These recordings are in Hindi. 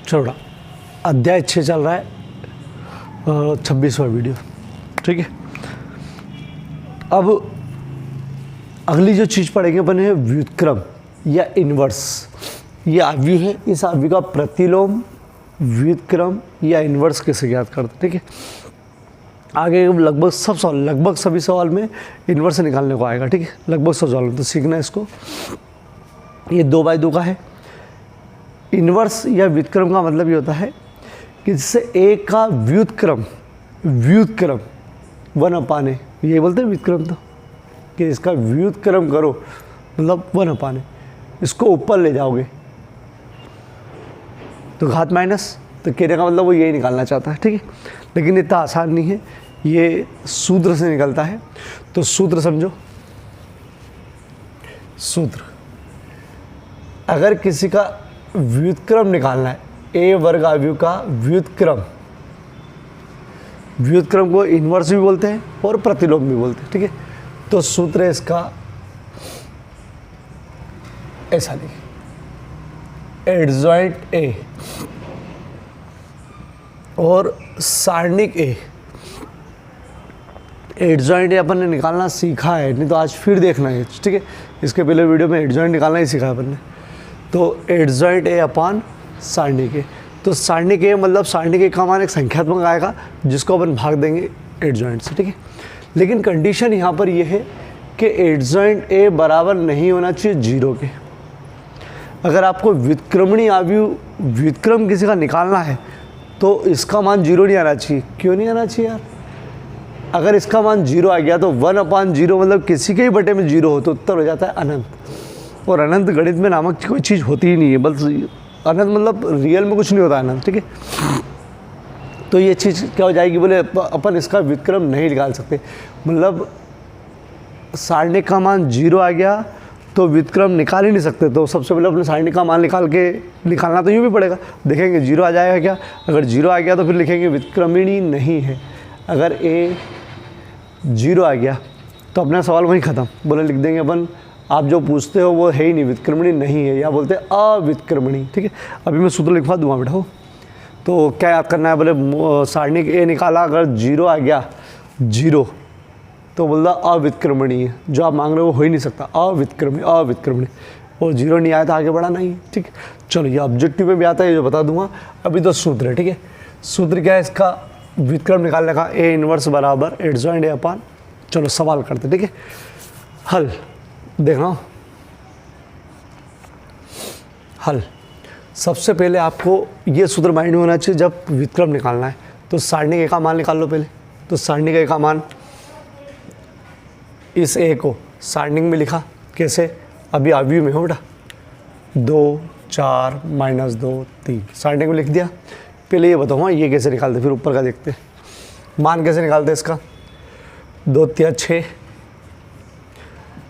छोड़ा अध्याय 6 चल रहा है, 26वां वीडियो। ठीक है, अब अगली जो चीज़ पढ़ेंगे अपन है व्युत्क्रम या इन्वर्स। ये आव्यूह है, इस आव्यूह का प्रतिलोम, व्युत्क्रम या इन्वर्स कैसे ज्ञात करते। ठीक है, आगे लगभग सभी सवाल में इन्वर्स निकालने को आएगा। ठीक है, लगभग सब सवाल में, तो सीखना है इसको। ये 2/2 का है। इन्वर्स या व्युत्क्रम का मतलब ये होता है कि जिससे एक का व्युत्क्रम 1/a, ये बोलते हैं व्युत्क्रम, तो कि इसका व्युत्क्रम करो मतलब 1/a, इसको ऊपर ले जाओगे तो घात माइनस, तो कहने का मतलब वो यही निकालना चाहता है। ठीक है, लेकिन इतना आसान नहीं है, ये सूत्र से निकलता है। तो सूत्र समझो। सूत्र, अगर किसी का व्युत्क्रम निकालना है, a वर्ग आव्यूह का व्युत्क्रम को इन्वर्स भी बोलते हैं और प्रतिलोम भी बोलते हैं। ठीक है, तो सूत्र है इसका ऐसा लिखिए, एडजॉइंट a और सारणिक a। एडजॉइंट ए अपन ने निकालना सीखा है, नहीं तो आज फिर देखना है। ठीक है, इसके पहले वीडियो में एडजॉइंट निकालना ही सीखा है अपन ने। तो एडजॉइंट ए अपान सारणिक ए, तो सारणिक ए मतलब सारणिक ए का मान एक संख्यात्मक आएगा जिसको अपन भाग देंगे एडजॉइंट से। ठीक है, लेकिन कंडीशन यहाँ पर ये है कि एडजॉइंट ए बराबर नहीं होना चाहिए 0 के। अगर आपको व्युत्क्रमणी आव्यूह व्युत्क्रम किसी का निकालना है तो इसका मान 0 नहीं आना चाहिए। क्यों नहीं आना चाहिए यार? अगर इसका मान 0 आ गया तो 1/0 मतलब किसी के ही बटे में 0 हो तो उत्तर हो जाता है अनंत। और अनंत गणित में नामक कोई चीज़ होती ही नहीं है, बस अनंत मतलब रियल में कुछ नहीं होता अनंत। ठीक है, तो ये चीज़ क्या हो जाएगी, बोले अपन इसका व्युत्क्रम नहीं निकाल सकते। मतलब सारणिक का मान 0 आ गया तो व्युत्क्रम निकाल ही नहीं सकते। तो सबसे पहले अपने सारणिक का मान निकालना तो यूँ भी पड़ेगा। देखेंगे 0 आ जाएगा क्या, अगर 0 आ गया तो फिर लिखेंगे व्युत्क्रमणी नहीं है। अगर a 0 आ गया तो अपना सवाल वहीं ख़त्म, बोले लिख देंगे अपन आप जो पूछते हो वो है ही नहीं, व्युत्क्रमणी नहीं है, या बोलते हैं अव्युत्क्रमणी। ठीक है, अभी मैं सूत्र लिखवा दूंगा बेटा। तो क्या याद करना है, बोले सारणिक a निकाला, अगर 0 आ गया 0 तो बोलता अव्युत्क्रमणी है, जो आप मांग रहे हो वो हो ही नहीं सकता, अव्युत्क्रमणी। और 0 नहीं आया तो आगे बढ़ा नहीं। ठीक है, चलो ये ऑब्जेक्टिव में भी आता है, ये जो बता दूंगा। अभी तो सूत्र है। ठीक है, सूत्र क्या है इसका, व्युत्क्रम निकालने का, a इन्वर्स बराबर एडजॉइंट ए अपान। चलो सवाल करते। ठीक है, हल देखना। हल, सबसे पहले आपको ये सूत्र माइंड में होना चाहिए जब व्युत्क्रम निकालना है। तो सारणिक ए का मान निकाल लो पहले। तो सारणिक ए का मान, इस a को सारणिक में लिखा कैसे, अभी आव्यूह में हो बेटा, 2 4 -2 3 सारणिक में लिख दिया। पहले ये बताऊँगा ये कैसे निकालते, फिर ऊपर का देखते हैं। मान कैसे निकालते इसका, 2 3 6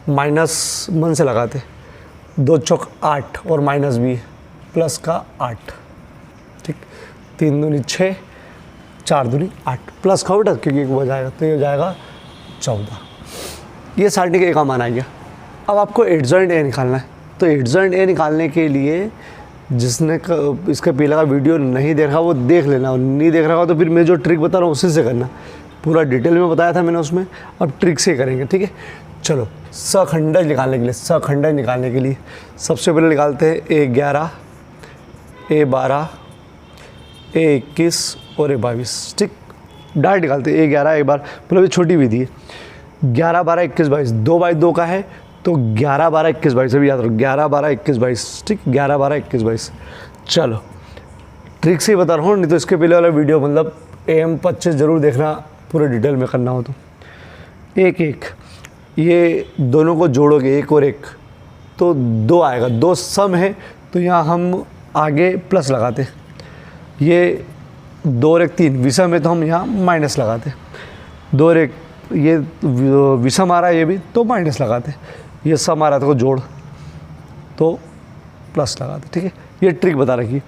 माइनस मन से लगाते, 2 चौक 8 और माइनस भी प्लस का 8। ठीक, 3 दूनी 6 4 दूनी 8 प्लस का बेटा क्योंकि एक हो जाएगा तो ये हो जाएगा 14। ये सारणिक ए का मान आ गया। अब आपको एडजॉइंट ए निकालना है। तो एडजॉइंट ए निकालने के लिए जिसने इसके पहले का वीडियो नहीं देखा वो देख लेना, और नहीं देख रहा हो तो फिर मैं जो ट्रिक बता रहा हूँ उसी से करना। पूरा डिटेल में बताया था मैंने उसमें, अब ट्रिक से करेंगे। ठीक है, चलो सखंडज निकालने के लिए सबसे पहले निकालते हैं A11 A12 A21 और A22। ठीक, डायरेक्ट निकालते हैं A11 A12, मतलब ये छोटी विधि है। 11 12 21 22 2/2 का है तो 11 12 21 22 अभी याद रखो, 11 12 21 22। ठीक, 11 12 21 22। चलो ट्रिक से ही बता रहा हूँ, नहीं तो इसके पहले वाला वीडियो मतलब AM25 जरूर देखना, पूरे डिटेल में करना हो तो। 1 1 ये दोनों को जोड़ोगे 1 और 1 तो 2 आएगा, 2 सम है तो यहाँ हम आगे प्लस लगाते। ये 2 और 1 3 विषम है तो हम यहाँ माइनस लगाते। 2 और 1 ये विषम आ रहा है ये भी तो माइनस लगाते। ये सम आ रहा था को जोड़ तो प्लस लगाते। ठीक है, ये ट्रिक बता रखी,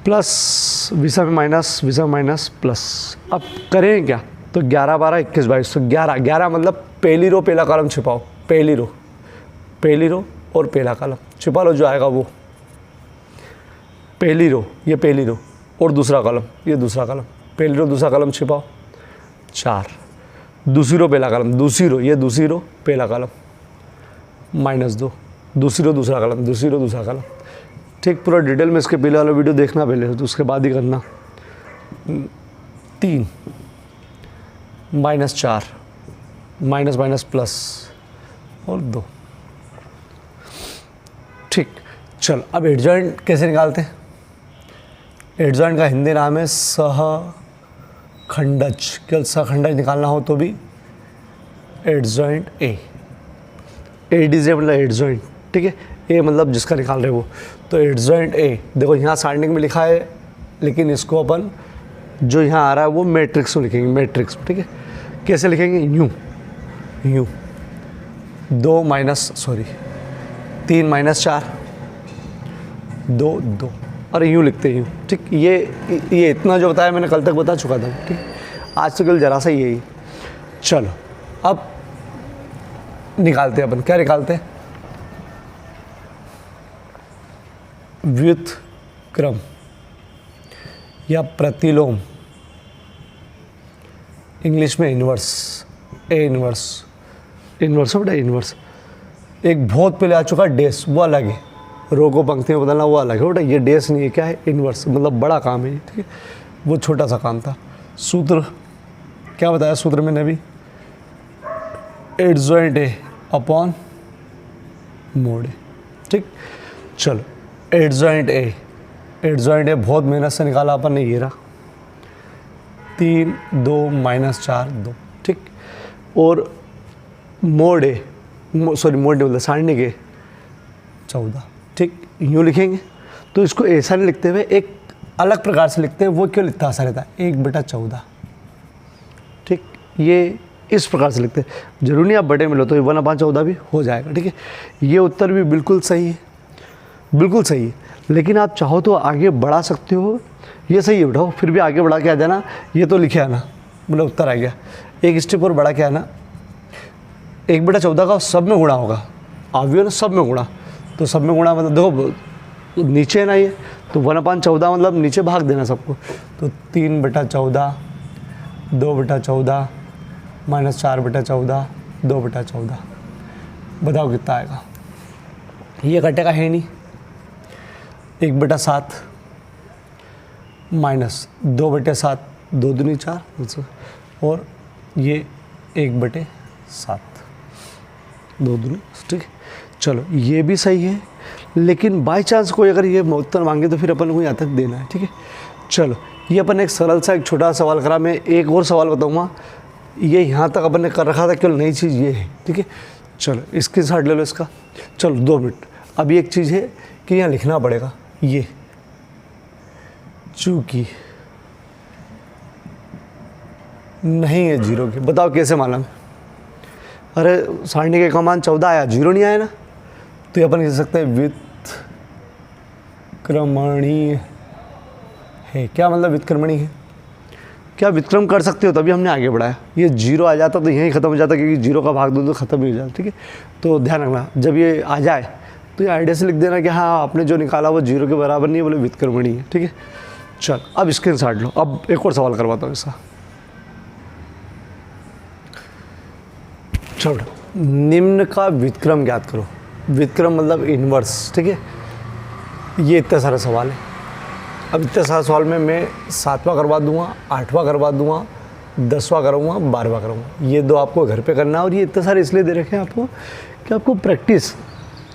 प्लस विषम माइनस प्लस। अब करें क्या, तो 11 12 21 22 तो 11 मतलब पहली रो पहला कॉलम छिपाओ, पहली रो और पहला कॉलम छिपा लो, जो आएगा वो। पहली रो, ये पहली रो और दूसरा कॉलम, ये दूसरा कॉलम, पहली रो दूसरा कॉलम छिपाओ 4, दूसरी रो पहला कॉलम, दूसरी रो, ये दूसरी रो पहला कॉलम -2, दूसरी रो दूसरा कॉलम, दूसरी रो दूसरा कॉलम। ठीक, पूरा डिटेल में इसके पहले वाला वीडियो देखना पहले, तो उसके बाद ही करना। 3 -4 माइनस माइनस प्लस और 2। ठीक, चल अब एडजॉइंट कैसे निकालते हैं? एडजॉइंट का हिंदी नाम है सहखंडज। केवल सहखंडज निकालना हो तो भी एडजॉइंट ए, एडीजे मतलब एडजॉइंट, ठीक है, ए मतलब जिसका निकाल रहे वो। तो एडजॉइंट ए, देखो यहाँ सारणी में लिखा है, लेकिन इसको अपन जो यहाँ आ रहा है वो मैट्रिक्स में लिखेंगे, मैट्रिक्स में, ठीक है। कैसे लिखेंगे? यूँ 3 -4 2 2, और यूँ लिखते हैं यूँ। ठीक, ये इतना जो बताया मैंने कल तक बता चुका था। ठीक, आज तो कल जरा सा यही। चलो अब निकालते हैं अपन, क्या निकालते हैं? व्युत्क्रम या प्रतिलोम, इंग्लिश में इन्वर्स, ए इन्वर्स, इन्वर्स बेटा इन्वर्स। एक बहुत पहले आ चुका डेस, वो अलग है, रो को पंक्ति में बदलना वो अलग है बेटा, ये डेस नहीं है, क्या है? इन्वर्स, मतलब बड़ा काम है, ठीक है, वो छोटा सा काम था। सूत्र क्या बताया सूत्र में अभी? एडजॉइंट ए अपॉन मोड ए। ठीक, चलो एडजॉइंट ए, एडजॉइंट ए बहुत मेहनत से निकाला अपन ने, ये रहा 3 2 -4 2। ठीक, और मोड ए, सॉरी मोड ए मतलब सारणी के 14। ठीक, यूँ लिखेंगे तो इसको ऐसा नहीं लिखते हुए एक अलग प्रकार से लिखते हैं, वो क्यों लिखता आसान रहता है? 1/14। ठीक, ये इस प्रकार से लिखते हैं, जरूरी नहीं आप बटे में लो तो 1/14 भी हो जाएगा। ठीक है, ये उत्तर भी बिल्कुल सही है, बिल्कुल सही है, लेकिन आप चाहो तो आगे बढ़ा सकते हो, ये सही है बेटा, फिर भी आगे बढ़ा के आ जाना, ये तो लिखे आना, मतलब उत्तर आ गया। एक स्टेप और बढ़ा के आना, 1/14 का सब में गुणा होगा, आवियो ना सब में गुणा, तो सब में गुणा मतलब देखो नीचे है ना ये, तो 1/14 मतलब नीचे भाग देना सबको, तो 3/14 2/14 -4/14 2/14। बताओ कितना आएगा? ये कटेगा है नहीं, 1/7 माइनस 2/7 2 दूनी 4, और ये 1/7 2 दूनी। ठीक है, चलो ये भी सही है, लेकिन बाई चांस कोई अगर ये उत्तर मांगे तो फिर अपन को यहाँ तक देना है। ठीक है, चलो ये अपन एक सरल सा एक छोटा सवाल करा, मैं एक और सवाल बताऊँगा, ये यहाँ तक अपन ने कर रखा था, केवल नई चीज़ ये है। ठीक है, चलो इसके साथ ले लो इसका, चलो 2 मिनट। अभी एक चीज़ है कि यहाँ लिखना पड़ेगा, ये चूंकि नहीं है 0 की, बताओ कैसे मालूम? अरे सारणी के कमान 14 आया, 0 नहीं आया ना, तो ये अपन कह सकते हैं व्युत्क्रमणीय है। क्या मतलब व्युत्क्रमणीय है? क्या व्युत्क्रम कर सकते हो, तभी हमने आगे बढ़ाया। ये 0 आ जाता तो यहीं ख़त्म हो जाता, क्योंकि 0 का भाग दो तो ख़त्म ही हो जाता। ठीक है, तो ध्यान रखना, जब ये आ जाए तो ये आइडिया से लिख देना कि हाँ आपने जो निकाला वो 0 के बराबर नहीं है, बोले व्युत्क्रमणीय है। ठीक है, चल अब स्क्रीनशॉट लो। अब एक और सवाल करवाता हूँ इसका। चलो, निम्न का व्युत्क्रम ज्ञात करो। व्युत्क्रम मतलब इन्वर्स। ठीक है, ये इतना सारा सवाल है। अब इतने सारे सवाल में मैं 7वां करवा दूंगा, 8वां करवा दूंगा, 10वां करूँगा, 12वां करूँगा। ये 2 आपको घर पे करना है, और ये इतने सारे इसलिए दे रखे हैं आपको कि आपको प्रैक्टिस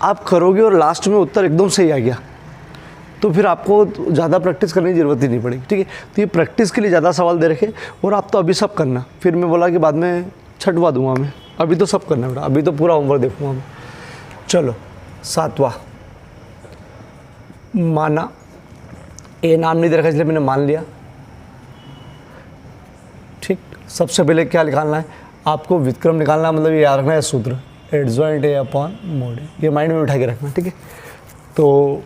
आप करोगे और लास्ट में उत्तर एकदम सही आ गया तो फिर आपको ज़्यादा प्रैक्टिस करने की ज़रूरत ही नहीं पड़ेगी। ठीक है, तो ये प्रैक्टिस के लिए ज़्यादा सवाल दे रखे, और आप तो अभी सब करना, फिर मैं बोला कि बाद में छठवा दूंगा मैं, अभी तो सब करना बेटा, अभी तो पूरा होमवर्क देखूँगा मैं। चलो 7वां, माना, ए नाम नहीं दे रखा इसलिए मैंने मान लिया। ठीक, सबसे पहले क्या निकालना है आपको? व्युत्क्रम निकालना, मतलब ये याद रखना है सूत्र, एडजॉइंट ए अपॉन मोड ए, ये माइंड में उठा के रखना। ठीक है, तो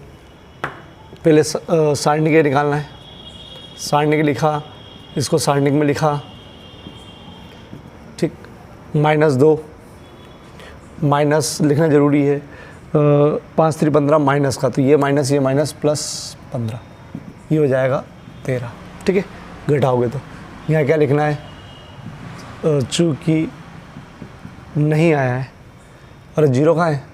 पहले सारणिक ए निकालना है, सारणिक लिखा, इसको सारणिक में लिखा। ठीक, -2 माइनस लिखना ज़रूरी है, 5 3 15 माइनस का, तो ये माइनस प्लस 15। ये हो जाएगा 13, ठीक है। घटाओगे तो यहाँ क्या लिखना है, चूँकि नहीं आया है, और 0 कहाँ है,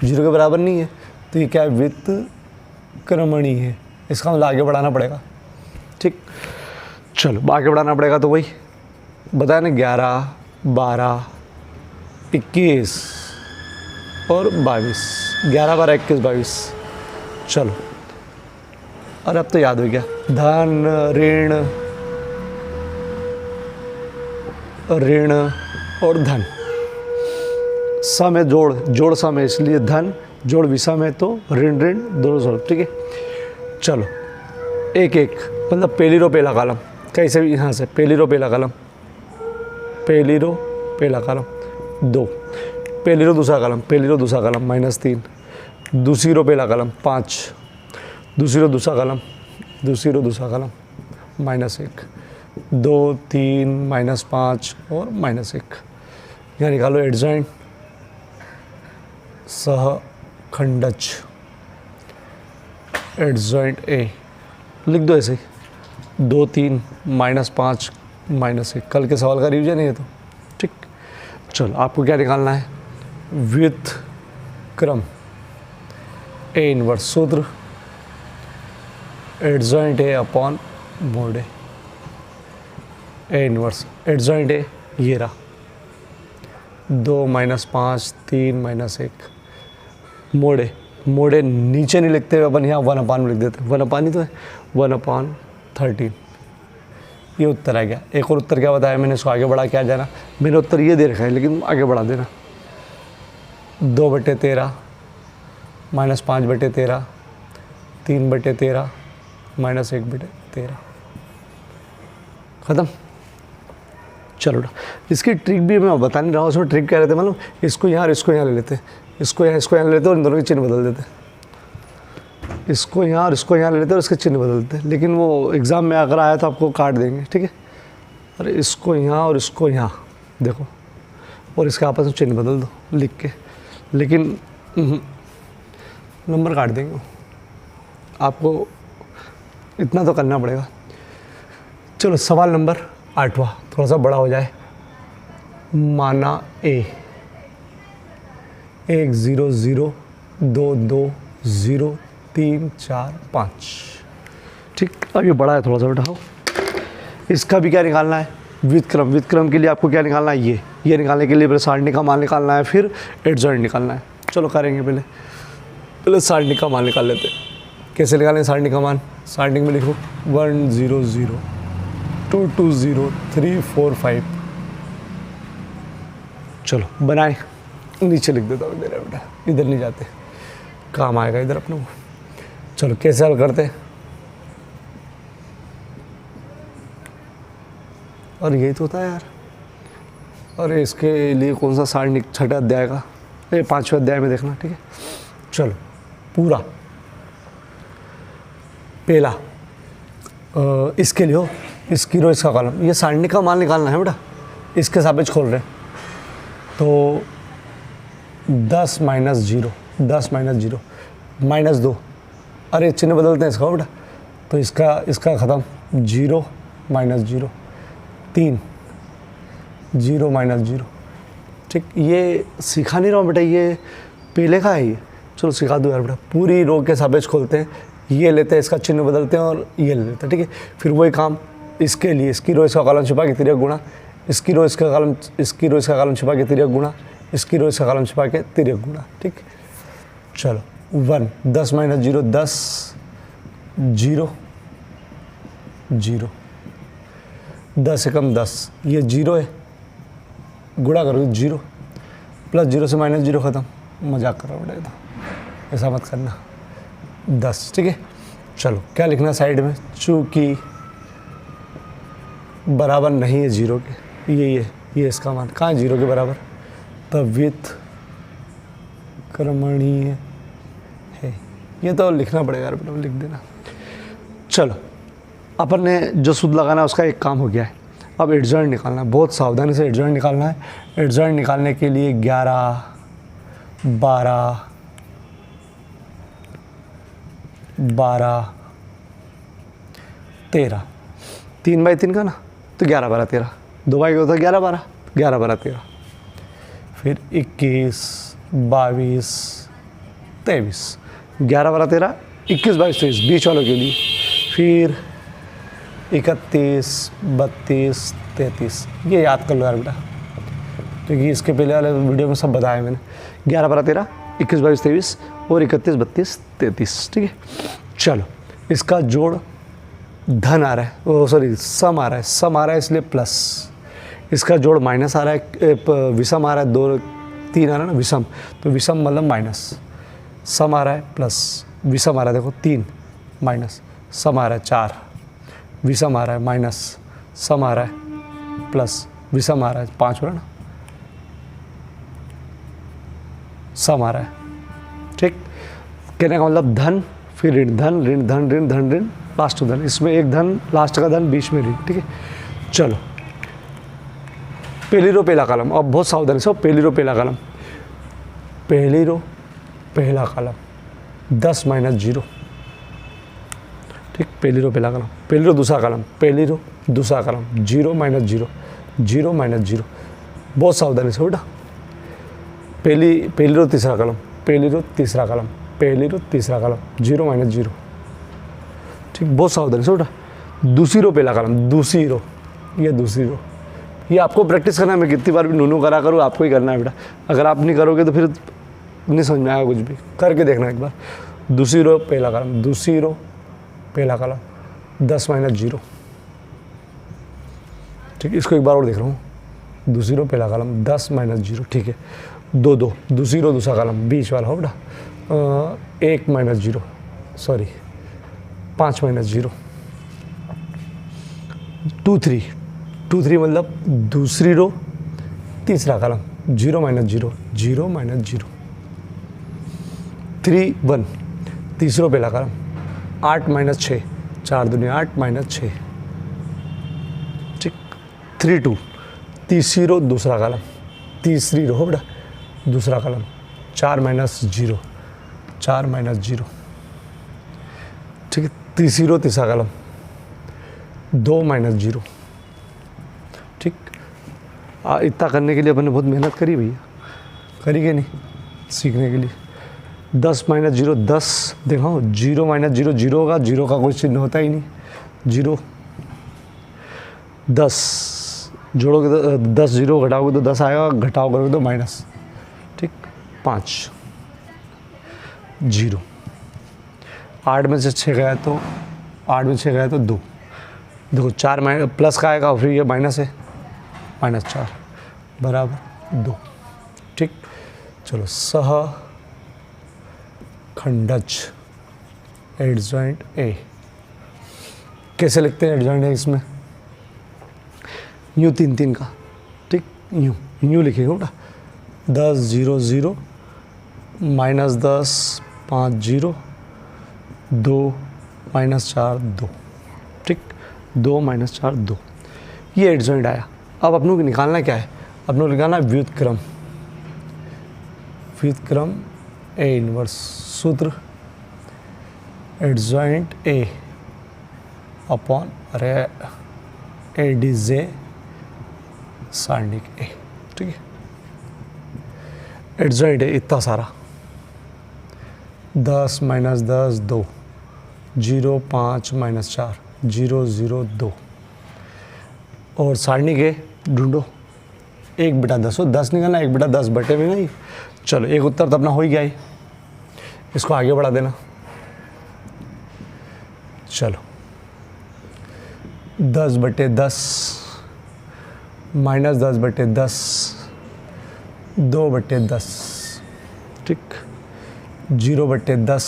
0 के बराबर नहीं है, तो ये क्या है, व्युत्क्रमणी है। इसका मतलब आगे बढ़ाना पड़ेगा, ठीक। चलो आगे बढ़ाना पड़ेगा, तो वही बताया ना, 11, 12, 21 और 22, 11, 12, 21, 22। चलो, और अब तो याद हो गया, धन, ऋण, ऋण और धन, सम है, जोड़ सम है, इसलिए धन, जोड़ विषम है तो ऋण ऋण दोनों सम, ठीक है। चलो एक एक, मतलब पहली रो पहला कॉलम, कैसे भी यहाँ से पहली रो पहला कॉलम, पहली रो पहला कॉलम 2, पहली रो दूसरा कॉलम, पहली रो दूसरा कॉलम -3, दूसरी रो पहला कॉलम 5, दूसरी रो दूसरा कॉलम, दूसरी रो दूसरा कॉलम -1, 2, 3, -5 और -1। यहाँ निकालो एडजॉइंट सहखंडज, एडजॉइंट ए लिख दो ऐसे ही, 2, 3, -5, -1। कल के सवाल का रिवीजन है ये तो, ठीक। चलो आपको क्या निकालना है, व्युत्क्रम ए इनवर्स, सूत्र adjoint A upon mod A inverse, adjoint A ये रहा, 2, -5, 3, -1, मोड ए नीचे नहीं लिखते हुए अपन यहाँ 1/, में लिख देते, 1/, ही तो है, 1/13। ये उत्तर आ गया। एक और उत्तर क्या बताया मैंने, इसको आगे बढ़ा क्या जाना, मैंने उत्तर ये दे रखा है लेकिन आगे बढ़ा देना, 2/13, -5/13, 3/13, -1/13, ख़त्म। चलो इसकी ट्रिक भी मैं बता नहीं रहा हूँ, उसमें ट्रिक क्या रहते हैं मालूम, इसको यहाँ और इसको यहाँ ले लेते, इसको यहाँ ले लेते और इन दोनों के चिन्ह बदल देते, इसको यहाँ और इसको यहाँ ले लेते और इसके चिन्ह बदल देते, लेकिन वो एग्ज़ाम में अगर आया तो आपको काट देंगे, ठीक है। अरे इसको यहाँ और इसको यहाँ देखो, और इसके आपस में चिन्ह बदल दो लिख के, लेकिन नंबर काट देंगे, आपको इतना तो करना पड़ेगा। चलो सवाल नंबर 8वां, थोड़ा सा बड़ा हो जाए, माना ए 1 0 0 2 2 0 3 4 5, ठीक। अब ये बड़ा है, थोड़ा सा बैठाओ। इसका भी क्या निकालना है, व्युत्क्रम के लिए आपको क्या निकालना है, ये निकालने के लिए पहले सारणी का मान निकालना है, फिर एडजॉइंट निकालना है। चलो करेंगे, पहले सारणी का मान निकाल लेते हैं। कैसे निकालें सारणी का मान, सारणी में लिखो 1 0 0 2 2 0 3 4 5। चलो बनाए, नीचे लिख देता हूँ मेरा बेटा, इधर नहीं जाते, काम आएगा इधर अपने को। चलो कैसे हल करते हैं, और यही तो होता है यार। अरे इसके लिए कौन सा सारणी, 6ठे अध्याय का, 5वें अध्याय में देखना, ठीक है। चलो पूरा पहला इसके लिए हो, इसकी रो इसका कॉलम, ये सारणी का मान निकालना है बेटा, इसके सापेक्ष खोल रहे हैं, तो 10 -0 10 -0 -2, अरे चिन्ह बदलते हैं इसका बेटा, तो इसका ख़त्म 0 -0 3 0 -0, ठीक। ये सिखा नहीं रहा हूँ बेटा, ये पहले का है ये, चलो सिखा दो यार बेटा। पूरी रो के सापेक्ष खोलते हैं, ये लेते हैं, इसका चिन्ह बदलते हैं और ये ले लेते हैं, ठीक है। फिर वही काम इसके लिए, इसकी रो इसका कॉलम छिपा के तिर्यक गुणा, इसकी रो इसका कॉलम छिपा के तिर्यक गुणा, इसकी रो इसका कॉलम छिपा के तिर्यक गुणा, ठीक। चलो 1 10 -0 10 0 0, 10 से कम 10, ये 0 है, गुणा करो 0 प्लस 0 से -0 ख़त्म, मजाक कर रहा हूँ बेटा, ऐसा मत करना, 10, ठीक है। चलो क्या लिखना साइड में, चूँकि बराबर नहीं है 0 के, ये इसका मान कहाँ है 0 के बराबर, तब व्युत्क्रमणीय है, ये तो लिखना पड़ेगा यार बेटा, लिख देना। चलो अपन ने जो सूत्र लगाना है उसका एक काम हो गया है, अब एडजॉइंट निकालना है, बहुत सावधानी से एडजॉइंट निकालना है। एडजॉइंट निकालने के लिए 11 12 12 13, 3/3 का ना, तो 11 12 13, 2 बाई का होता है 11 12, 11 12 13, फिर 21 22 23, 11 12 13, 21 22 23 बीच वालों के लिए, फिर 31 32 33, ये याद कर लो यार बेटा, क्योंकि इसके पहले वाले वीडियो में सब बताया मैंने। 11 12 13, 21 22 23 और 31 32 33, ठीक है। चलो, इसका जोड़ धन आ रहा है, ओ सॉरी सम आ रहा है, सम आ रहा है इसलिए प्लस, इसका जोड़ माइनस आ रहा है, विषम आ रहा है, 2 3 आ रहा है ना विषम, तो विषम मतलब माइनस, सम आ रहा है प्लस, विषम आ रहा है देखो 3 माइनस, सम आ रहा है 4, विषम आ रहा है माइनस, सम आ रहा है प्लस, विषम आ रहा है 5 हो रहा है ना, सम आ रहा है, ठीक। कहने का मतलब धन, फिर ऋण धन, ऋण धन, ऋण धन, ऋण लास्ट धन, इसमें एक धन, लास्ट का धन, बीच में ऋण, ठीक है। चलो, पहली रो पहला कॉलम, अब बहुत सावधानी से, पहली रो पहला कॉलम, पहली रो पहला कॉलम 10 - 0, ठीक। पहली रो पहला कॉलम, पहली रो दूसरा कॉलम, पहली रो दूसरा कॉलम, 0 - 0, 0 - 0, बहुत सावधानी से बेटा। पहली रो तीसरा कॉलम, पहली रो तीसरा कॉलम, पहली रो तीसरा कॉलम, 0 - 0, ठीक। बहुत सावधानी से बेटा। दूसरी रो पहला कॉलम, दूसरी रो, ये दूसरी रो, ये आपको प्रैक्टिस करना है। मैं कितनी बार भी नूनू करा करूँ, आपको ही करना है बेटा। अगर आप नहीं करोगे तो फिर नहीं समझ में आएगा कुछ भी, करके देखना एक बार। दूसरी रो पहला कॉलम, दूसरी रो पहला कॉलम, 10 - 0, ठीक। इसको एक बार और देख रहा हूँ, दूसरी रो पहला कॉलम 10 - 0, ठीक है। 2 2, दूसरी रो दूसरा कॉलम, बीच वाला हो बेटा, 1 - 0, सॉरी 5 - 0, 2 3, 2 3 मतलब दूसरी रो तीसरा कॉलम, 0 - 0, 0 - 0, 3 1, तीसरी रो पहला कॉलम, 8 - 6, 4 दूनी 8 - 6, ठीक। 3 2, तीसरी रो दूसरा कॉलम, तीसरी रो बेटा दूसरा कॉलम, 4 - 0, 4 - 0, ठीक है। तीसरी रो तीसरा कॉलम, 2 - 0, ठीक। इतना करने के लिए अपन ने बहुत मेहनत करी भैया, करी कि नहीं, सीखने के लिए। 10 - 0, 10 देखो, 0 - 0, 0 का, 0 का कोई चिन्ह होता ही नहीं, 0 10 जोड़ोगे तो 10 0 घटाओगे तो 10 आएगा, घटाओ करोगे तो माइनस, ठीक। 5 0, 8 में से 6 गया तो 8 में 6 गया तो 2, देखो 4 प्लस का आएगा, फिर ये माइनस है, -4 बराबर 2, ठीक। चलो, सह खंडज एडजॉइंट ए, कैसे लिखते हैं एडजॉइंट ए? इसमें यूँ 3 3 का, ठीक, यूँ लिखेगा बेटा, 10 0 0 -10 5 0 2 -4 2, ठीक, 2 -4 2, ये एडजॉइंट आया। अब अपनों को निकालना क्या है? अपनों को निकालना है व्युत्क्रम, व्युत्क्रम ए इनवर्स, सूत्र एडजॉइंट ए अपॉन एडीजे सारणिक ए, ठीक है। एडजॉइंट है इतना सारा, 10 - 10 2, 0 5 -4 0 0 2, और सारणी के ढूंढो 1/10 हो, 10 निकालना, 1/10 बटे में नहीं। चलो, एक उत्तर तो अपना हो ही गया ही, इसको आगे बढ़ा देना। चलो, 10/10 -10/10 2/10, ठीक, 0/10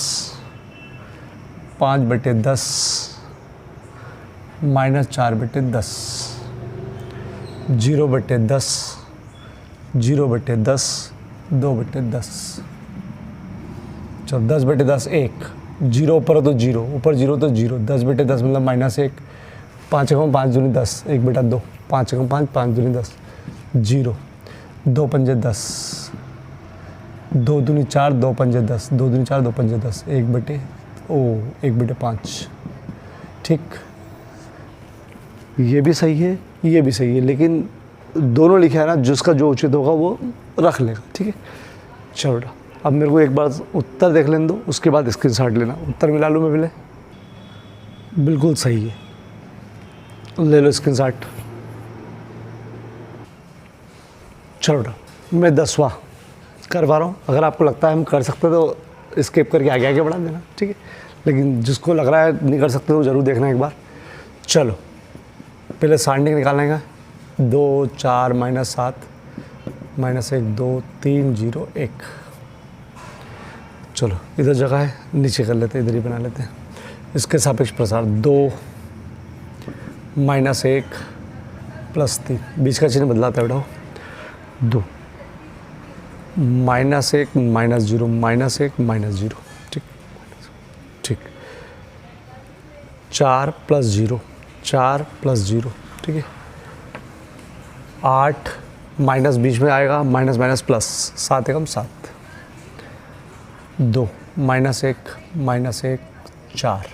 5/10 -4/10 0/10 0/10 2/10। चलो, 10/10 1, 0 ऊपर हो तो 0, ऊपर 0 तो 0, 10/10 मतलब -1, 5 एकम 5 दूनी 10, 1/2, 5 एकम 5 5 दूनी 10, 0, 2 पंजे 10, 2 दूनी 4 2 पंजे 10, 2 दूनी 4 2 पंजे 10, 1/5, ठीक। ये भी सही है, ये भी सही है, लेकिन दोनों लिखा है ना, जिसका जो उचित होगा वो रख लेगा, ठीक है। चलो बेटा, अब मेरे को एक बार उत्तर देख लेने दो, उसके बाद स्क्रीनशॉट लेना। उत्तर मिला लूँ मैं पहले, बिल्कुल सही है, ले लो स्क्रीनशॉट। चलो बेटा, मैं 10वां करवा रहा हूँ, अगर आपको लगता है हम कर सकते तो स्किप करके आगे आगे बढ़ा देना, ठीक है। लेकिन जिसको लग रहा है नहीं कर सकते तो ज़रूर देखना एक बार। चलो, पहले सारणी निकालने का, 2 4 -7 -1 2 3 0 1। चलो इधर जगह है, नीचे कर लेते हैं, इधर ही बना लेते हैं। इसके सापेक्ष प्रसार 2 -1 +3, बीच का चिन्ह बदलाता है बेटा, 2 -1 -0 -1 -0, ठीक ठीक। 4 + 0 4 + 0, ठीक है। 8 माइनस बीच में आएगा, माइनस माइनस प्लस, 7 एकम 7, 2 -1 -1 4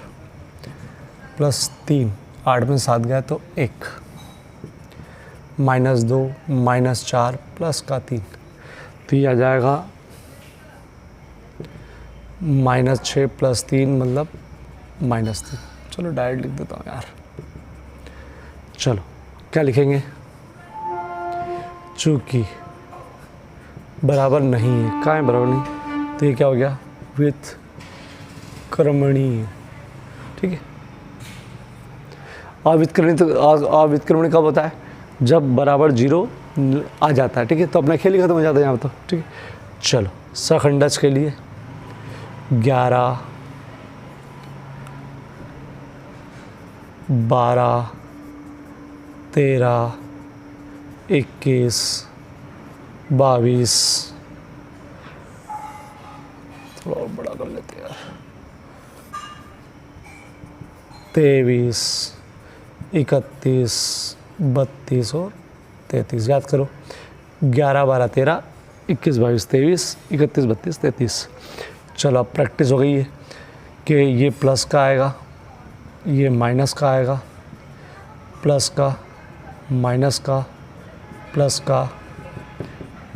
+3, 8 में 7 गया तो 1, -2 -4 प्लस का 3, तो ये आ जाएगा -6 + 3 मतलब -3। चलो डायरेक्ट लिख देता हूँ यार। चलो क्या लिखेंगे, चूँकि बराबर नहीं है, कहाँ है बराबर नहीं, तो ये क्या हो गया, व्युत्क्रमणीय, ठीक है। अव्युत्क्रमणीय, तो अव्युत्क्रमणीय कब होता है, जब बराबर 0 आ जाता है, ठीक है। तो अपना खेल ही खत्म हो जाता है यहाँ तो, ठीक है। चलो सखंडज के लिए 11 12 13 21 22, थोड़ा और बड़ा कर लेते हैं यार, 23 31 32 और 33, याद करो, 11 12 13 21 22 23 31 32 33। चलो अब प्रैक्टिस हो गई है कि ये प्लस का आएगा, ये माइनस का आएगा, प्लस का, माइनस का, प्लस का,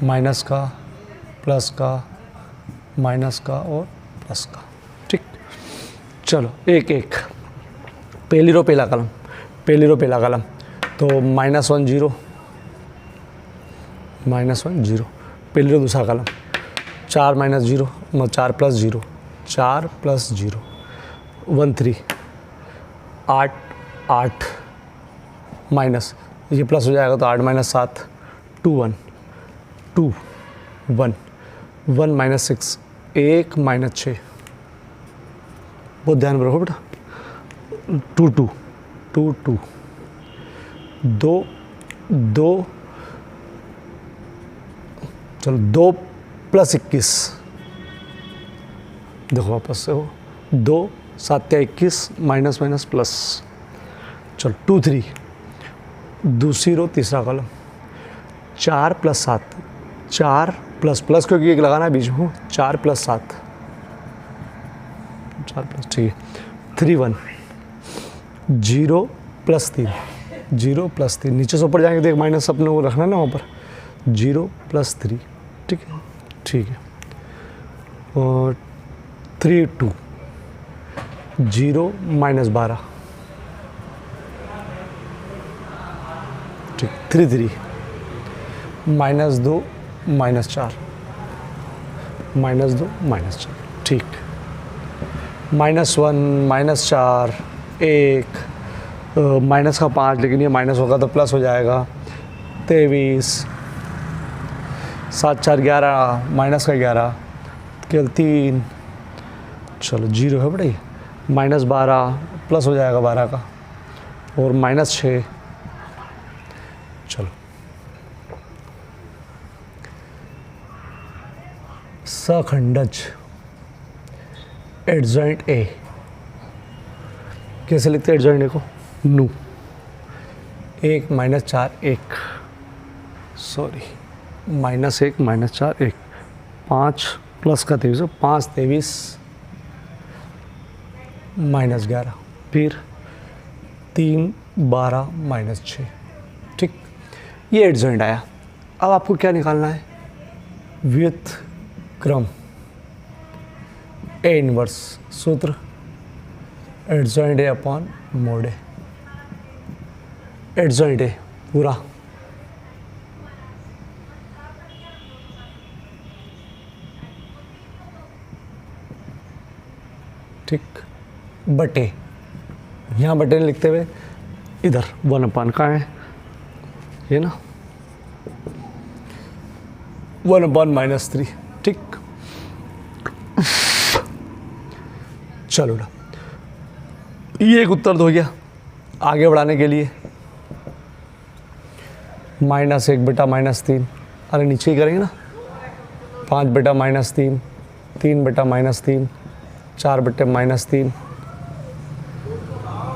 माइनस का, प्लस का, माइनस का और प्लस का, ठीक। चलो एक एक, पहली रो पहला कलम, पहली रो पहला कलम, तो -1 0 -1 0, पहली रो दूसरा कलम, 4 -0 4 + 0 4 + 0 1 3, 8 8 माइनस, ये प्लस हो जाएगा तो 8 - 7 2 1 2 1 1 -6 1 -6, बहुत ध्यान में रखो बेटा, 2 2 2 2 2 2, चलो 2 + 21, देखो वापस से हो, 2 7 या 21 माइनस माइनस प्लस। चलो 2 3, दूसरी रो तीसरा कॉलम, 4 + 7 4 प्लस प्लस क्योंकि एक लगाना है बीच में, 4 + 7 4 प्लस, ठीक है, 3 1 0 + 3 0 + 3, नीचे से ऊपर जाएंगे तो एक माइनस अपने वो रखना है ना वहाँ पर, 0 + 3, ठीक है ठीक है, और 3 2 0 - 12, ठीक, 3 3 -2 -4 -2 -4, ठीक, -1 -4 1 माइनस का 5, लेकिन ये माइनस होगा तो प्लस हो जाएगा, 23 7 4 11 माइनस का 11 केवल 3, चलो 0 है बेटा, -12 प्लस हो जाएगा 12 का, और -6, चलो सखंडज एडजॉइंट ए, कैसे लिखते हैं एडजॉइंट ए को, नू 1 -4 1, सॉरी -1 -4 1, 5 प्लस का 23 5 23 -11, फिर 3 12 माइनस 6। ठीक, ये एडजॉइंट आया। अब आपको क्या निकालना है? व्युत्क्रम ए इनवर्स, सूत्र adjoint A upon mod A. Adjoint A पूरा ठीक, बटे, यहाँ बटे लिखते हुए इधर 1/, कहाँ है ये ना, 1/-3। ठीक, चलो ना, ये एक उत्तर हो गया। आगे बढ़ाने के लिए -1/-3, अरे नीचे ही करेंगे ना, 5/-3, 3/-3, 4/-3,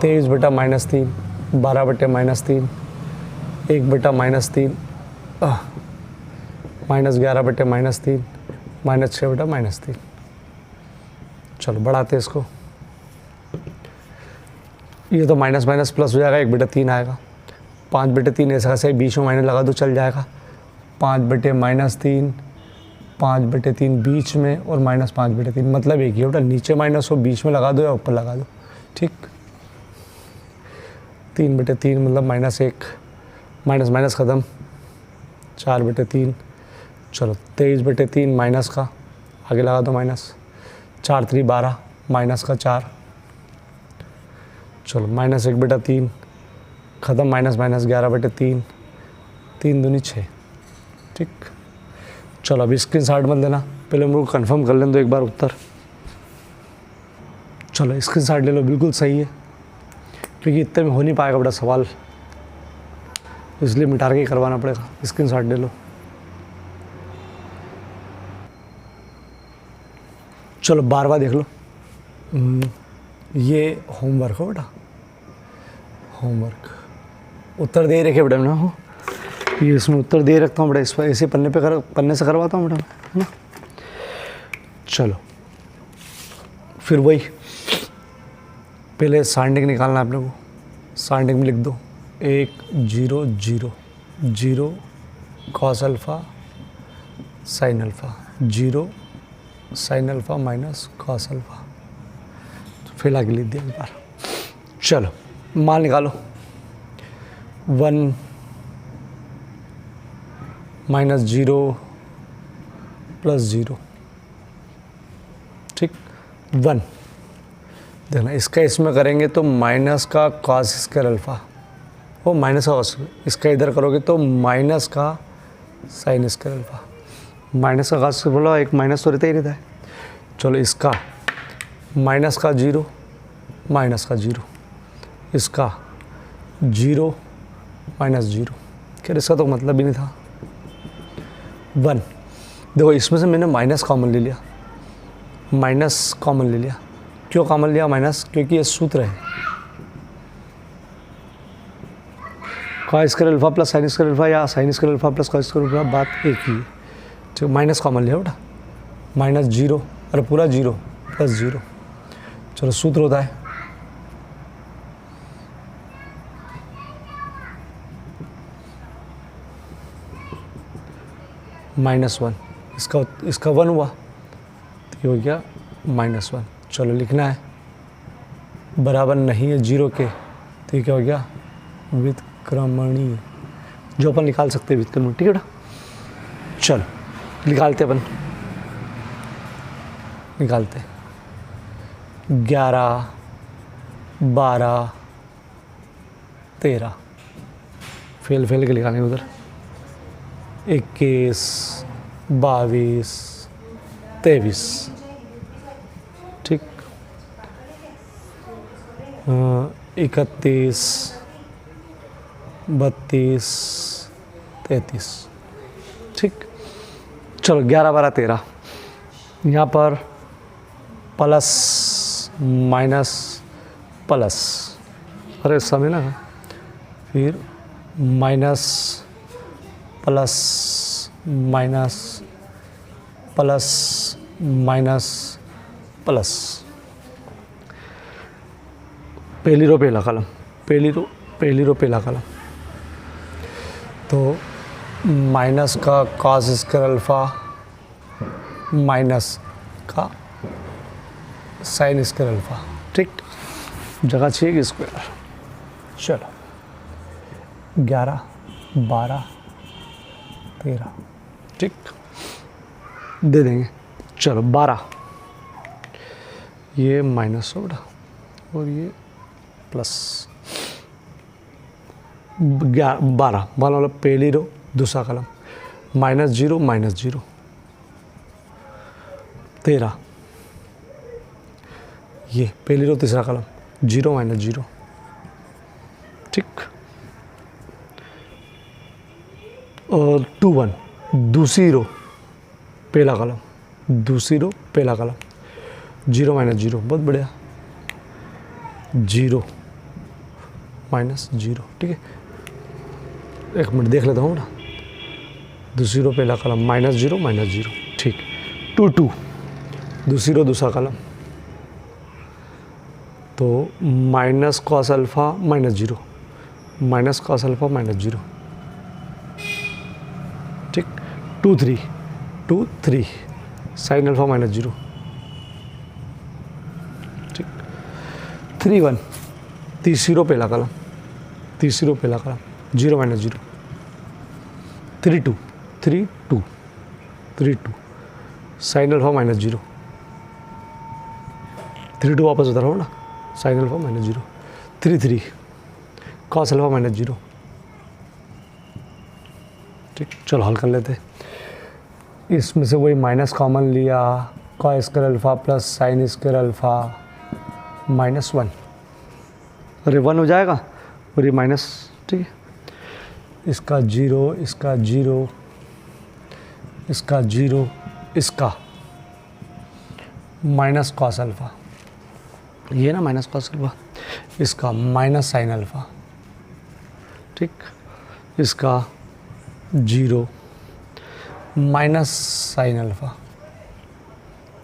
23/-3, 12/-3, 1/-3, -11/-3, -6/-3। चलो बढ़ाते इसको, ये तो माइनस माइनस प्लस हो जाएगा, 1/3 आएगा। 5/3 ऐसा से बीच में माइनस लगा दो चल जाएगा। 5/-3, 5/3 बीच में और -5/3, मतलब एक ही बेटा, नीचे माइनस हो बीच में लगा दो या ऊपर लगा दो। ठीक, 3/3 मतलब -1, माइनस माइनस ख़त्म, 4/3। चलो 23/3 माइनस का आगे लगा दो माइनस, 4×3 12, माइनस का 4। चलो -1/3 ख़त्म, माइनस माइनस 11/3, 3×2 6। ठीक, चलो अभी स्क्रीनशॉट मत लेना, पहले मेरे को कंफर्म कर लें तो एक बार उत्तर। चलो स्क्रीनशॉट ले लो, बिल्कुल सही है, क्योंकि इतने में हो नहीं पाएगा बड़ा सवाल, इसलिए मिटा के करवाना पड़ेगा। स्क्रीनशॉट ले लो। चलो 12वां देख लो। ये होमवर्क हो बेटा, होमवर्क उत्तर दे रखे बेटा ना हो, ये इसमें उत्तर दे रखता हूँ बेटा, इस पर ऐसे पन्ने से करवाता हूँ बेटा, है ना। चलो फिर वही, पहले सारणी निकालना है अपने को। सारणी में लिख दो 1 0 0 0 cos alpha sine alpha, 0 sine alpha minus cos alpha. फिर आगे लिख दिया एक बार। चलो मान निकालो, 1 -0 + 0। ठीक, 1 देखना, इसका इसमें करेंगे तो माइनस का कॉस स्क्वायर अल्फ़ा, वो माइनस का कॉस, इसका इधर करोगे तो माइनस का साइन स्क्वायर अल्फ़ा। माइनस का कॉस बोला, एक माइनस तो रहता ही रहता है। चलो इसका माइनस का 0, माइनस का 0, इसका 0 -0, खैर इसका तो मतलब भी नहीं था। 1 देखो, इसमें से मैंने माइनस कॉमन ले लिया, माइनस कॉमन ले लिया। क्यों कॉमन लिया माइनस? क्योंकि ये सूत्र है, cos square alpha plus sine square alpha या sine square alpha plus cos square alpha, बात एक ही है। ठीक, माइनस कॉमन लिया बेटा, -0 और पूरा 0 + 0। चलो सूत्र होता है -1, इसका 1 हुआ तो ये हो गया -1। चलो लिखना है, बराबर नहीं है 0 के, तो ये क्या हो गया? व्युत्क्रमणीय, जो अपन निकाल सकते हैं व्युत्क्रमणीय। ठीक है बेटा, चलो निकालते अपन, निकालते 11 12 13, फेल के निकालेंगे उधर, 21 22 23। ठीक, 31 32 33। ठीक, चलो 11 12 13, यहाँ पर प्लस माइनस प्लस, अरे समय ना, फिर minus plus minus plus minus plus. पहली रो पहला कॉलम, पहली रो पहला कॉलम, तो माइनस का कॉस स्क्वायर अल्फ़ा माइनस का साइन स्क्वायर अल्फ़ा, ठीक, जगह चाहिए स्क्वायर। चलो 11 12 13, ठीक, दे देंगे। चलो 12, ये माइनस होगा और ये प्लस 12 मतलब पहली रो दूसरा कॉलम, -0 -0 13, ये पहली रो तीसरा कॉलम 0 -0, ठीक, और 2 1 दूसरी रो पहला कॉलम, दूसरी रो पहला कॉलम 0 -0, बहुत बढ़िया, 0 -0, ठीक है। एक मिनट देख लेता हूँ ना, दूसरी रो पहला कॉलम -0 -0, ठीक, 2 2 दूसरी रो दूसरा कॉलम, तो minus cos alpha -0 minus cos alpha -0, ठीक, 2 3 2 3 साइन अल्फ़ा -0, ठीक, 3 1 तीसरी रो पहला कॉलम, तीसरी रो पहला कॉलम 0 -0, 3 2 3 2 3 2 साइन अल्फ़ा -0, 3 2 वापस उधर हो ना, साइन अल्फ़ा -0, 3 3 कॉस अल्फ़ा -0, ठीक। चलो हल कर लेते, इसमें से वही माइनस कॉमन लिया, cos square alpha plus sine square alpha -1, अरे 1 हो जाएगा और ये माइनस, ठीक है, इसका 0 इसका 0 इसका 0 इसका माइनस कॉस अल्फ़ा, ये ना माइनस कॉस अल्फ़ा, इसका माइनस साइन अल्फ़ा, ठीक, इसका 0 माइनस साइन अल्फ़ा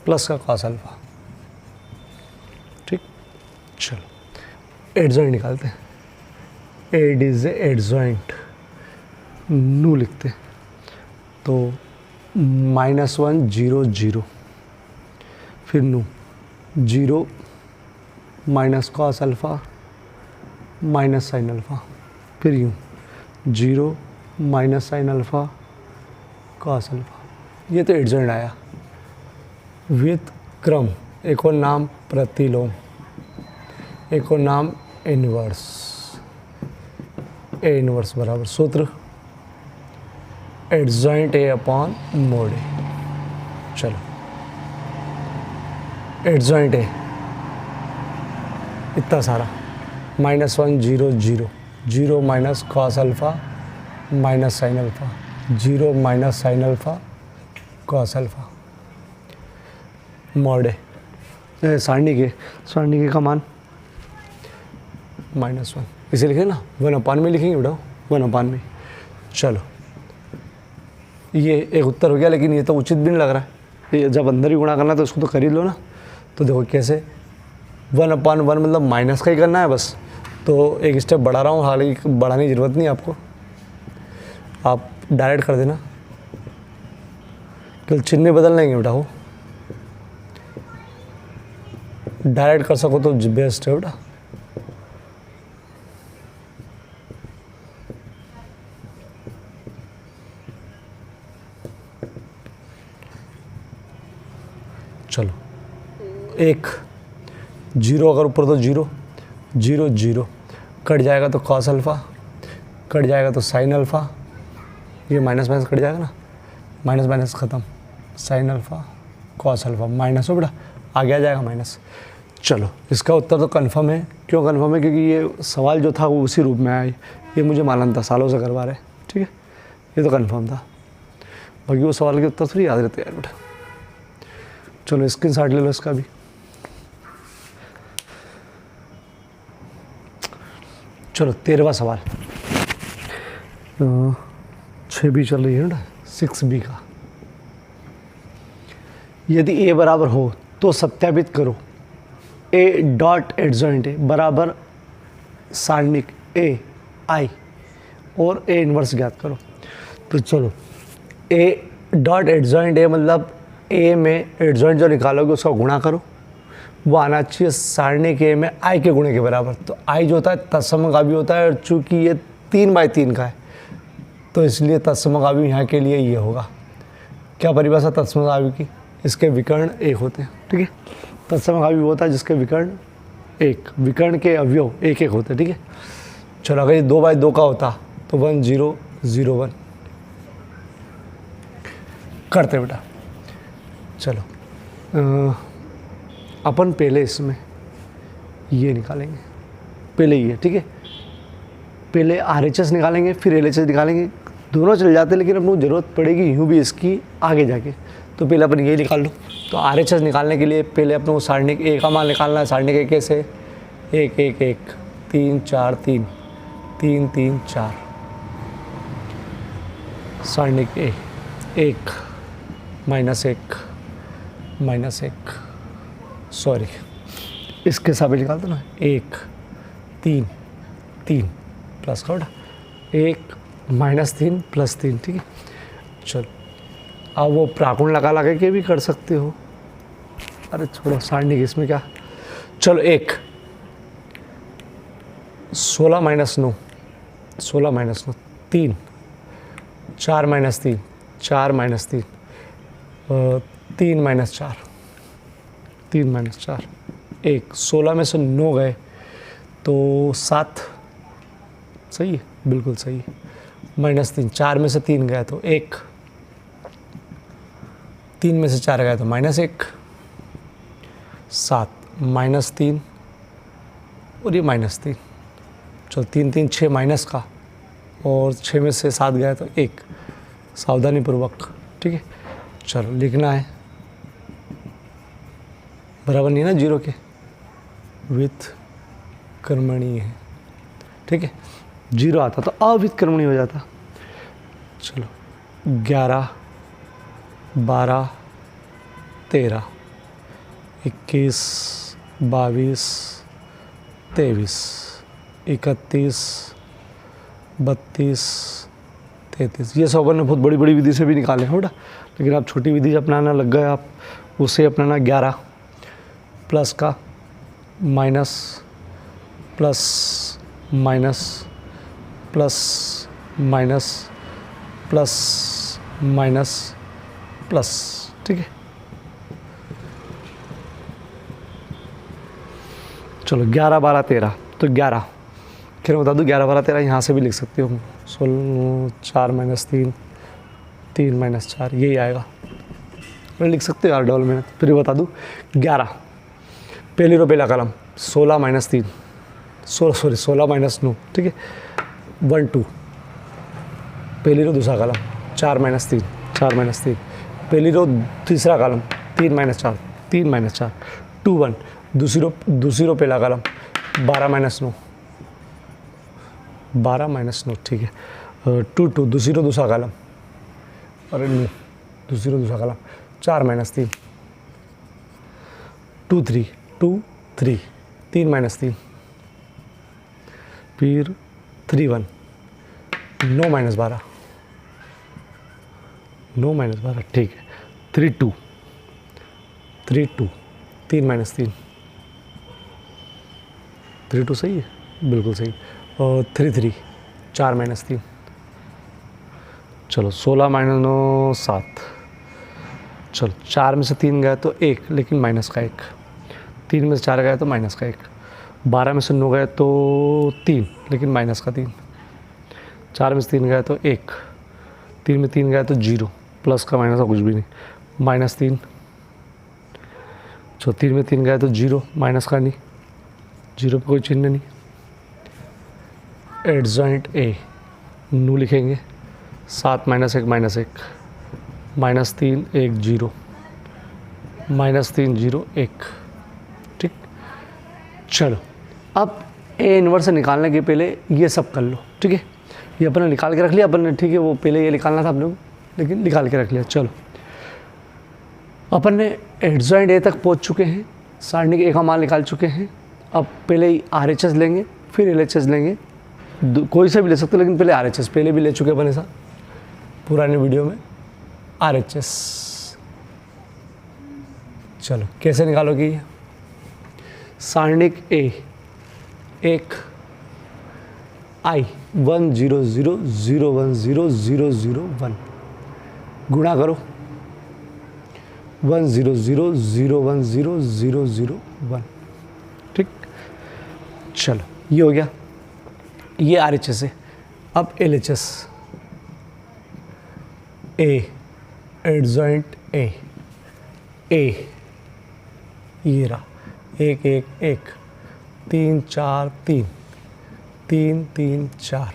प्लस का कॉस अल्फ़ा, ठीक। चलो एडजॉइंट निकालते हैं, एड इज एडजॉइंट, नू लिखते, तो -1 0 0, फिर नू 0 minus cos alpha minus sine alpha, फिर यूँ 0 minus sine alpha cos alpha, ये तो एडजॉइंट आया विथ क्रम, एक और नाम प्रतिलोम, एक और नाम इनवर्स, ए इनवर्स बराबर सूत्र adjoint A upon mod A. चलो एडजॉइंट ए इतना सारा -1 0 0 0 minus cos alpha minus sine alpha 0 minus sine alpha cos alpha mod A सारणी के का मान -1, इसे लिखे ना 1/, में लिखेंगे बेटा 1/, में। चलो ये एक उत्तर हो गया, लेकिन ये तो उचित भी नहीं लग रहा है, ये जब अंदर ही गुणा करना तो उसको तो कर ही लो ना। तो देखो कैसे 1/1 मतलब माइनस का ही करना है बस, तो एक स्टेप बढ़ा रहा हूँ, हालांकि बढ़ाने की ज़रूरत नहीं है आपको, आप डायरेक्ट कर देना, केवल चिन्ह बदल लेंगे बेटा, हो डायरेक्ट कर सको तो बेस्ट है बेटा। चलो 1 0 अगर ऊपर तो 0 0 0 कट जाएगा तो कॉस अल्फ़ा, कट जाएगा तो साइन अल्फ़ा, ये माइनस माइनस कट जाएगा ना, माइनस माइनस ख़त्म, sign alpha cos alpha minus हो बेटा, आगे आ जाएगा माइनस। चलो इसका उत्तर तो कन्फर्म है, क्यों कन्फर्म है, क्योंकि ये सवाल जो था वो उसी रूप में आया, ये मुझे मालूम था, सालों से करवा रहे, ठीक है, ये तो कन्फर्म था, बाकी वो सवाल के उत्तर थोड़ी याद रहते यार बेटा। चलो स्क्रीनशॉट ले लो इसका भी। चलो 13वां सवाल, 6B चल रही है ना, 6B का, यदि A बराबर हो तो सत्यापित करो A डॉट एडजॉइंट ए बराबर सारणिक A आई और ए इन्वर्स ज्ञात करो। तो चलो ए डॉट एडजॉइंट ए मतलब ए में एडजॉइंट जो निकालोगे उसका गुणा करो, वो आना चाहिए सारणी के में आई के गुणे के बराबर। तो आई जो होता है तत्समगामी होता है, और चूंकि ये 3/3 का है तो इसलिए तत्समगामी यहाँ के लिए ये होगा। क्या परिभाषा तत्समगामी की? इसके विकर्ण एक होते हैं, ठीक है। तत्समगामी वो होता है जिसके विकर्ण एक, विकर्ण के अवयव एक एक होते हैं, ठीक है। चलो अगर ये 2/2 का होता तो 1 0 0 1 करते बेटा। चलो अपन पहले इसमें ये निकालेंगे, पहले ये, ठीक है। पहले RHS निकालेंगे फिर LHS निकालेंगे, दोनों चल जाते हैं लेकिन अपने को ज़रूरत पड़ेगी यूँ भी इसकी आगे जाके। तो पहले अपन ये निकाल लो। तो RHS निकालने के लिए पहले अपने को सारणिक ए का मान निकालना है। सारणिक ए कैसे? 1 1 1 3 4 3 3 3 4। सारणिक ए 1 -1 सॉरी इसके हिसाब से निकाल दो ना। 1 3 3 प्लस का 1 -3 +3, ठीक है। चलो अब वो प्राकुण लगा के भी कर सकते हो। अरे छोड़ो सारणी इसमें क्या। चलो 1 16 - 9 16 - 9 3 4 - 3 4 - 3 3 - 4 3 - 4 1 16 में से 9 गए तो 7, सही है, बिल्कुल सही है। -3 4 में से 3 गया तो 1 3 में से 4 गया तो -1 7 -3 और ये -3। चलो 3 3 6 माइनस का और 6 में से 7 गया तो 1, सावधानी पूर्वक, ठीक है। चलो लिखना है बराबर नहीं है ना 0 के, विथ कर्मणीय है, ठीक है। 0 आता तो अविथ कर्मणीय हो जाता। चलो 11 12 13 21 22 23 31 32 33। ये सब ने बहुत बड़ी बड़ी विधि से भी निकाले हैं बेटा, लेकिन आप छोटी विधि अपनाना लग गए, आप उसे अपनाना। 11 प्लस का minus plus minus plus minus plus minus plus, ठीक है। चलो 11 12 13 तो 11 फिर बता दूँ 11 12 13 यहाँ से भी लिख सकती हूँ। 16 4 - 3 3 - 4 यही आएगा, मैं लिख सकते हो यार डबल में। फिर बता दूँ 11 पहली रो पहला कलम 16 - 3 16 - 9, ठीक है। 1 2 पहली रो दूसरा कलम 4 - 3 4 - 3 पहली रो तीसरा कलम 3 - 4 3 - 4 2 1 दूसरी रो पहला कलम 12 - 9 12 - 9, ठीक है। 2 2 दूसरी रो दूसरा कलम, अरे नहीं दूसरी रो दूसरा कलम 4 - 3 2 3 2 3 3 - 3 फिर 3 1 9 - 12 9 - 12, ठीक है। 3 2 3 2 3 - 3 3 2 सही है, बिल्कुल सही। और 3 3 4 - 3 चलो 16 - 9 7। चलो 4 में से 3 गया तो 1 लेकिन माइनस का 1, 3 में से 4 गया तो माइनस का 1, 12 में से 9 गया तो 3 लेकिन माइनस का 3, 4 में से 3 गया तो 1, 3 में 3 गया तो 0, प्लस का माइनस का कुछ भी नहीं, -3। चलो 3 में 3 गया तो 0, माइनस का नहीं, 0 पे कोई चिन्ह नहीं। एडजॉइंट ए नू लिखेंगे 7 - 1 -1 -3 1 0 -3 0 1, ठीक। चलो अब ए इन्वर्स से निकालने के पहले ये सब कर लो, ठीक है। ये अपन ने निकाल के रख लिया अपन ने, ठीक है। वो पहले ये निकालना था अपने को लेकिन निकाल के रख लिया। चलो अपन ने एडजॉइंट ए तक पहुंच चुके हैं, सारणी के ए का मान निकाल चुके हैं। अब पहले ही RHS लेंगे फिर LHS लेंगे कोई से भी ले सकते हो, लेकिन पहले RHS, पहले भी ले चुके अपन ऐसा पुराने वीडियो में RHS। चलो कैसे निकालोगे ये? सारणिक A एक I 1 0 0 0 1 0 0 0 1 गुणा करो 1 0 0 0 1 0 0 0 1। ठीक, चलो ये हो गया, ये RHS है। अब LHS A एडजॉइंट A ये रहा 1 1 1 3 4 3 3 3 4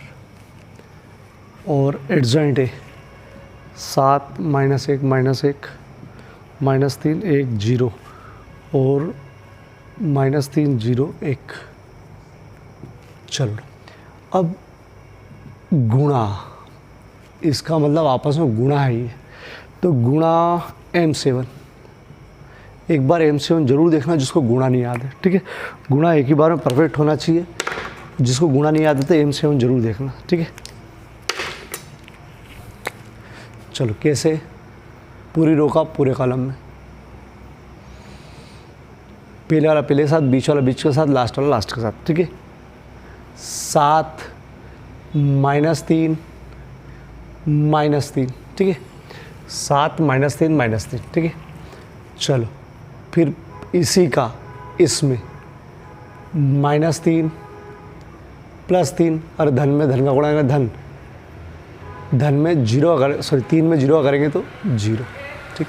और एडजॉइंट A 7 -1 -1 -3 1 0 और -3 0 1। चलो अब गुणा, इसका मतलब आपस में गुणा है ये, तो गुणा M7। एक बार M7 जरूर देखना जिसको गुणा नहीं याद है, ठीक है। गुणा एक ही बार में परफेक्ट होना चाहिए, जिसको गुणा नहीं याद है तो M7 जरूर देखना, ठीक है। चलो कैसे, पूरी रो का पूरे कॉलम में, पहले वाला पहले के साथ, बीच वाला बीच के साथ, लास्ट वाला लास्ट के साथ, ठीक है। 7 -3 -3, ठीक है। 7 -3 -3, ठीक है। चलो फिर इसी का इसमें -3 +3, और धन में धन का गुणा करेंगे, धन में 0 अगर, सॉरी 3 में 0 करेंगे तो 0, ठीक।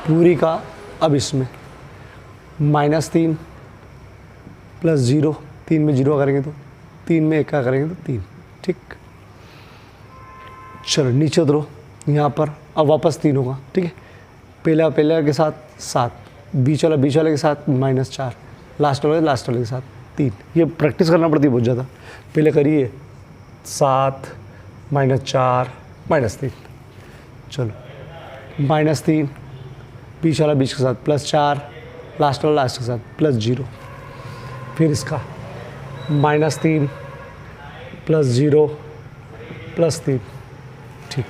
पूरी का अब इसमें -3 + 0, 3 में 0 करेंगे तो 3 में 1 का करेंगे तो 3, ठीक। चलो नीचे उतरो, यहाँ पर अब वापस 3 होगा, ठीक है। पहले के साथ 7, बीच वाले के साथ -4, लास्ट वाले के साथ 3। ये प्रैक्टिस करना पड़ती है बहुत ज़्यादा। पहले करिए 7 -4 -3, चलो -3, बीच वाला बीच के साथ +4, लास्ट वाला लास्ट के साथ +0, फिर इसका -3 +0 +3, ठीक।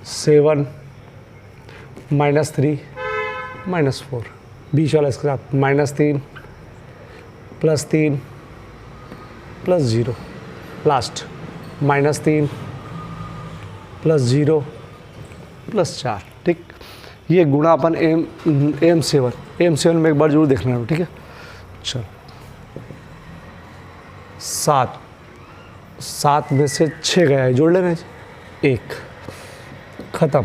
7 -3 -4, बीच वाला इसके साथ -3 +3 +0, लास्ट -3 +0 +4, ठीक। ये गुणा अपन M7 में एक बार जरूर देखना है, ठीक है। चलो 7 में से 6 गया है, जोड़ लेना है, 1 ख़त्म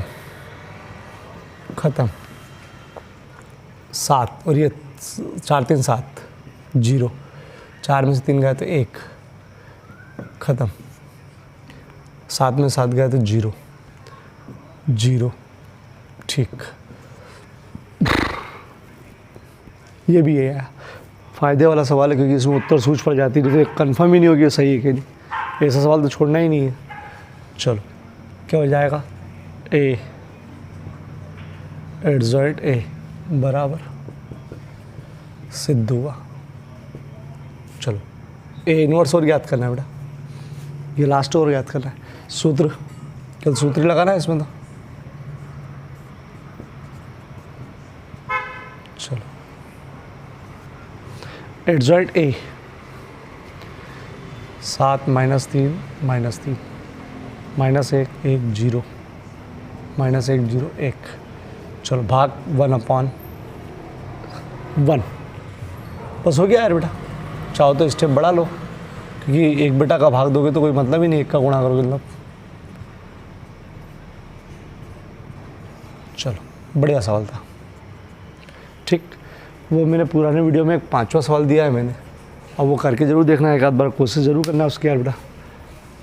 7, और ये 4 3 7 0, 4 में से 3 गया तो 1 ख़त्म, 7 में 7 गया तो 0, ठीक। ये भी है फ़ायदे वाला सवाल है, क्योंकि इसमें उत्तर सूझ पड़ जाती है, नहीं तो कंफर्म ही नहीं होगी सही है कि नहीं। ऐसा सवाल तो छोड़ना ही नहीं है। चलो क्या हो जाएगा, A एडजॉइंट A बराबर सिद्ध हुआ। चलो A इनवर्स और याद करना है बेटा, ये लास्ट और याद करना है। सूत्र, क्या सूत्र ही लगाना है इसमें तो। चलो एडजॉइंट A 7 -3 -3 -1 1 0 -1 0 1, चलो भाग 1/1, बस हो गया यार बेटा। चाहो तो स्टेप बढ़ा लो, क्योंकि 1 बेटा का भाग दोगे तो कोई मतलब ही नहीं, 1 का गुणा करोगे मतलब। चलो बढ़िया सवाल था, ठीक। वो मैंने पुराने वीडियो में एक 5वां सवाल दिया है मैंने, अब वो करके ज़रूर देखना है, एक आध बार कोशिश ज़रूर करना है उसकी यार बेटा,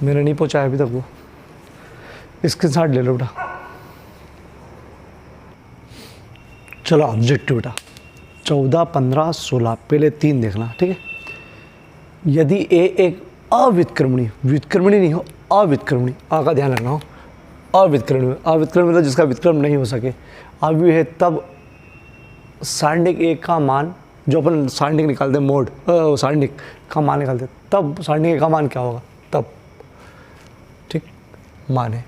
मैंने नहीं पहुँचा अभी तक वो। स्क्रीनशॉट ले लो बेटा। चलो ऑब्जेक्टिव बेटा 14 15 16, पहले 3 देखना, ठीक है। यदि A एक अव्युत्क्रमणी, व्युत्क्रमणी नहीं हो, अव्युत्क्रमणी, आ का ध्यान रखना हो, अव्युत्क्रमणी मतलब जिसका व्युत्क्रम नहीं हो सके, अव्यु है, तब सारणिक A का मान जो अपन सारणिक निकालते हैं मोड सारणिक का मान निकालते हैं, तब सारणिक का मान क्या होगा तब, ठीक। मान है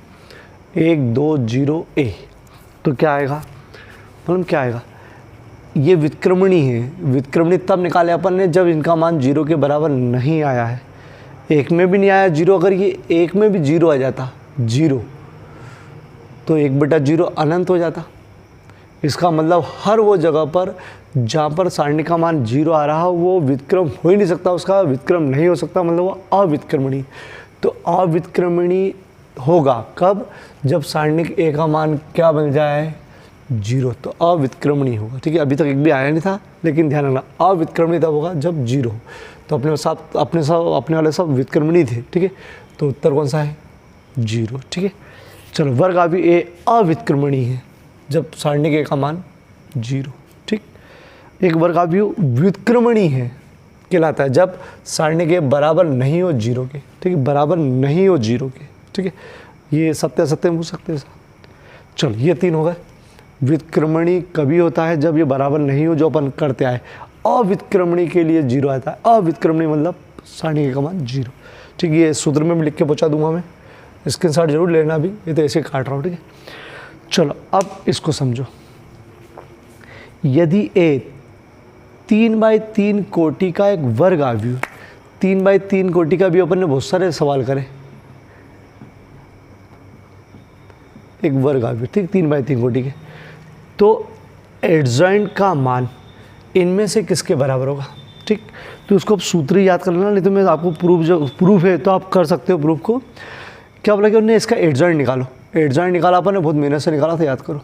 1 2 0 A, तो क्या आएगा, मतलब क्या आएगा, ये व्युत्क्रमणी है। व्युत्क्रमणी तब निकाले अपन ने जब इनका मान 0 के बराबर नहीं आया है। 1 में भी नहीं आया 0, अगर ये 1 में भी 0 आ जाता 0, तो 1/0 अनंत हो जाता। इसका मतलब हर वो जगह पर जहाँ पर सारणी का मान 0 आ रहा वो व्युत्क्रम हो ही नहीं सकता, उसका व्युत्क्रम नहीं हो सकता, मतलब वो अव्युत्क्रमणी। तो अव्युत्क्रमणी होगा कब, जब सारणिक A का मान क्या बन जाए 0, तो अव्युत्क्रमणी होगा, ठीक है। अभी तक एक भी आया नहीं था, लेकिन ध्यान रखना अव्युत्क्रमणी तब होगा जब 0 हो। तो अपने वाले सब व्युत्क्रमणी थे, ठीक है। तो उत्तर कौन सा है 0, ठीक है। चलो वर्ग अभी A अव्युत्क्रमणी है जब सारणिक A का मान 0, ठीक। एक वर्ग अभी व्युत्क्रमणी है कहलाता है जब सारणिक A बराबर नहीं हो 0 के, ठीक है, बराबर नहीं हो 0 के, ठीक है। ये सत्य असत्य पूछ सकते हैं। चलो ये 3 हो गए। व्युत्क्रमणी कभी होता है जब ये बराबर नहीं हो, जो अपन करते आए। अव्युत्क्रमणी के लिए 0 आता है, अव्युत्क्रमणी मतलब सारणिक का मान 0, ठीक है। ये सूत्र में भी लिख के पहुंचा दूंगा मैं, स्क्रीनशॉट जरूर लेना भी, ये तो ऐसे काट रहा हूँ, ठीक है। चलो अब इसको समझो। यदि A 3/3 कोटि का एक वर्ग आव्यूह, 3/3 कोटि का भी अपन ने बहुत सारे सवाल करे, एक वर्ग आव्यूह, ठीक, 3/3 कोटि के, तो एडजॉइंट का मान इनमें से किसके बराबर होगा, ठीक। तो उसको आप सूत्र ही याद कर लेना, नहीं तो मैं आपको प्रूफ है तो आप कर सकते हो प्रूफ को। क्या बोला कि उन्होंने इसका एडजॉइंट निकालो, एडजॉइंट निकाला अपन ने, बहुत मेहनत से निकाला था, याद करो,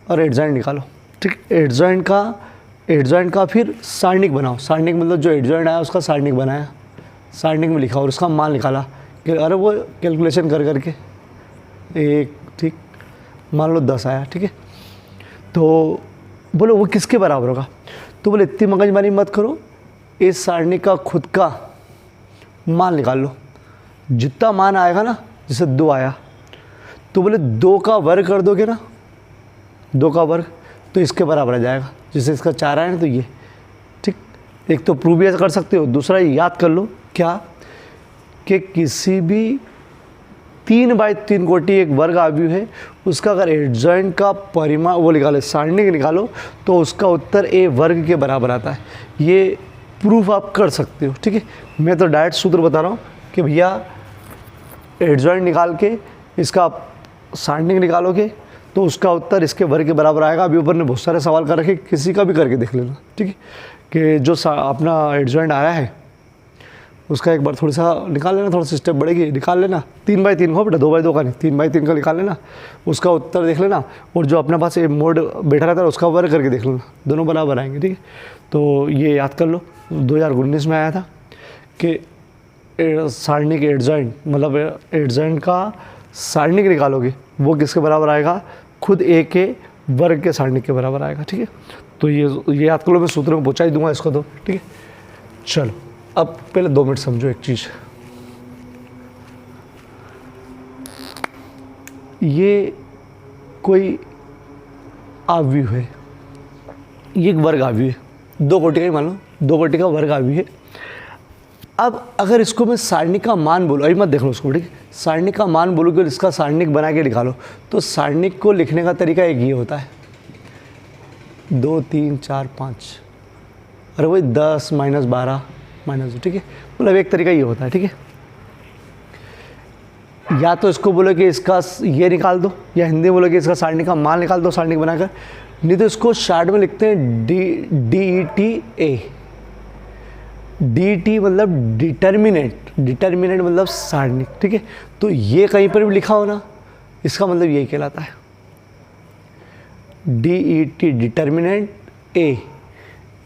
और एडजॉइंट निकालो, ठीक। एडजॉइंट का फिर सारणिक बनाओ, सारणिक मतलब जो एडजॉइंट आया उसका सारणिक बनाया, सारणिक में लिखा और उसका मान निकाला कि अरे वो कैलकुलेशन कर करके 1, ठीक, मान लो 10 आया, ठीक है। तो बोलो वो किसके बराबर होगा, तो बोले इतनी मगजमारी मत करो, इस सारणी का खुद का मान निकाल लो, जितना मान आएगा ना, जैसे 2 आया तो बोले 2 का वर्ग कर दोगे ना, 2 का वर्ग तो इसके बराबर आ जाएगा, जैसे इसका 4 आया ना, तो ये, ठीक। एक तो प्रूव भी कर सकते हो, दूसरा याद कर लो क्या, कि किसी भी 3/3 कोटि एक वर्ग आव्यूह है, उसका अगर एडजॉइंट का परिमाण वो निकालो, सारणिक निकालो, तो उसका उत्तर A वर्ग के बराबर आता है। ये प्रूफ आप कर सकते हो, ठीक है। मैं तो डायरेक्ट सूत्र बता रहा हूँ कि भैया एडजॉइंट निकाल के इसका सारणिक निकालोगे तो उसका उत्तर इसके वर्ग के बराबर आएगा। अभी ऊपर ने बहुत सारे सवाल कर रखे, किसी का भी करके देख लेना, ठीक है, कि जो अपना एडजॉइंट आया है उसका एक बार थोड़ा सा निकाल लेना, थोड़ा सा स्टेप बढ़ेगी, निकाल लेना। 3/3 हो बेटा, 2/2 का नहीं, 3/3 का निकाल लेना, उसका उत्तर देख लेना, और जो अपने पास ये मोड बैठा रहता है उसका वर्ग करके देख लेना, दोनों बराबर आएंगे, ठीक है। तो ये याद कर लो, 2019 में आया था कि सारणिक एडजॉइंट मतलब एडजॉइंट का सारणिक निकालोगे वो किसके बराबर आएगा, खुद A के वर्ग के सारणिक के बराबर आएगा, ठीक है। तो ये याद कर लो, मैं सूत्र में पहुँचा ही दूंगा इसको तो, ठीक है। चलो अब पहले 2 मिनट समझो एक चीज़, ये कोई आव्यूह है, ये एक वर्ग आव्यूह है, 2 कोटि का ही मान लो, 2 कोटि का वर्ग आव्यूह है। अब अगर इसको मैं सारणिक का मान बोलूँ, अभी मत देख लो उसको, ठीक है, सारणिक का मान बोलूँगी और इसका सारणिक बना के निकालो, तो सारणिक को लिखने का तरीका एक ये होता है, 2 3 4 5, अरे वही 10 -12 -2, ठीक है, मतलब एक तरीका ये होता है, ठीक है। या तो इसको बोलो कि इसका ये निकाल दो, या हिंदी बोलो कि इसका सारणिक का मान निकाल दो सारणिक बनाकर, नहीं तो इसको शार्ट में लिखते हैं DETA। DET मतलब डिटर्मिनेंट, डिटर्मिनेंट मतलब सारणिक, ठीक है। तो ये कहीं पर भी लिखा हो ना, इसका मतलब यही कहलाता है DET, डिटर्मिनेंट A,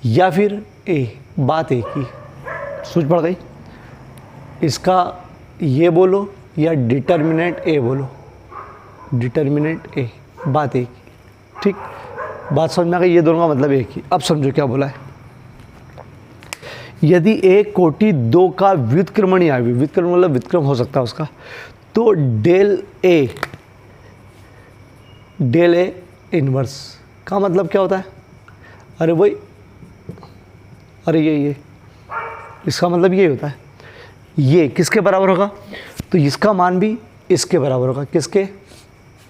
या फिर A, बात एक ही, सोच पड़ गई। इसका ये बोलो या डिटर्मिनेंट A बोलो, डिटर्मिनेंट A, बात एक ही, ठीक। बात समझ में आ गई, ये दोनों का मतलब एक ही। अब समझो क्या बोला है, यदि A कोटि 2 का व्युत्क्रमणी आव्यूह, व्युत्क्रमण मतलब व्युत्क्रम हो सकता है उसका, तो डेल A इनवर्स का मतलब क्या होता है, अरे वही अरे ये इसका मतलब ये होता है, ये किसके बराबर होगा, तो इसका मान भी इसके बराबर होगा, किसके,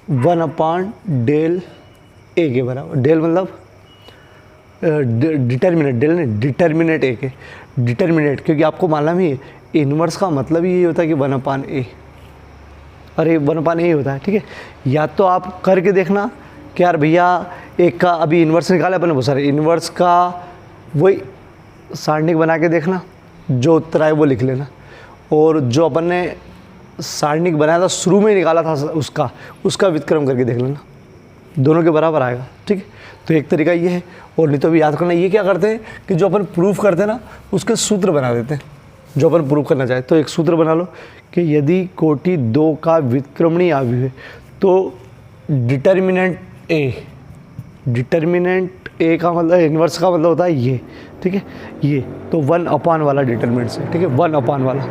1/del ए के बराबर। डेल मतलब डिटर्मिनेट, डेल नहीं, डिटर्मिनेट ए के, डिटर्मिनेट, क्योंकि आपको मालूम ही है इन्वर्स का मतलब ही ये होता है कि 1/a, अरे 1/a होता है, ठीक है। या तो आप करके देखना कि यार भैया एक का अभी इन्वर्स निकाला अपन ने बहुत सारे, इन्वर्स का वही सारणिक बना के देखना, जो उत्तर आए वो लिख लेना, और जो अपन ने सारणिक बनाया था शुरू में निकाला था उसका व्युत्क्रम करके देख लेना, दोनों के बराबर आएगा, ठीक है। तो एक तरीका ये है, और नहीं तो भी याद करना, ये क्या करते हैं कि जो अपन प्रूफ करते हैं ना उसके सूत्र बना देते हैं, जो अपन प्रूफ करना चाहे। तो एक सूत्र बना लो कि यदि कोटि 2 का व्युत्क्रमणीय अवयव है तो डिटर्मिनेंट ए का मतलब इन्वर्स का मतलब होता है ये, ठीक है, ये तो 1/, वाला डिटर्मिनेंट से, ठीक है, 1/, वाला।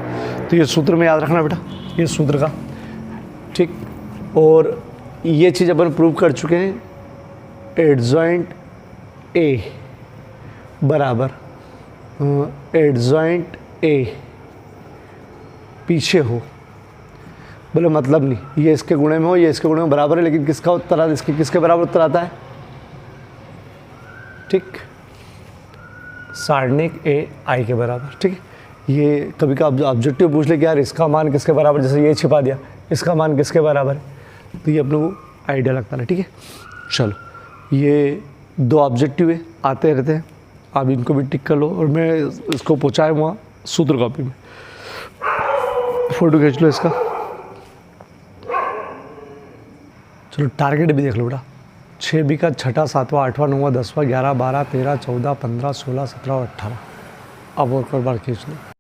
तो ये सूत्र में याद रखना बेटा, ये सूत्र का, ठीक। और ये चीज़ अपन प्रूव कर चुके हैं, एडजॉइंट ए बराबर एडजॉइंट ए पीछे हो, बोले मतलब नहीं ये इसके गुणे में हो, ये इसके गुणे में बराबर है, लेकिन किसका उत्तर आता है, इसके किसके बराबर उत्तर आता है, ठीक, सारणिक ए आई के बराबर, ठीक है। ये कभी का ऑब्जेक्टिव पूछ ले कि यार इसका मान किसके बराबर, जैसे ये छिपा दिया, इसका मान किसके बराबर है, तो ये अपने को आइडिया लगता है, ठीक है। चलो ये 2 ऑब्जेक्टिव है, आते रहते हैं, आप इनको भी टिक कर लो, और मैं इसको पहुँचाए वहाँ सूत्र कॉपी में, फोटो खींच लो इसका। चलो टारगेट भी देख लो बेटा, 6B का 6ठा 7वां 8वां 9वां 10वां 11 12 13 14 15 16 17 और 18, अब और बार खींच लो।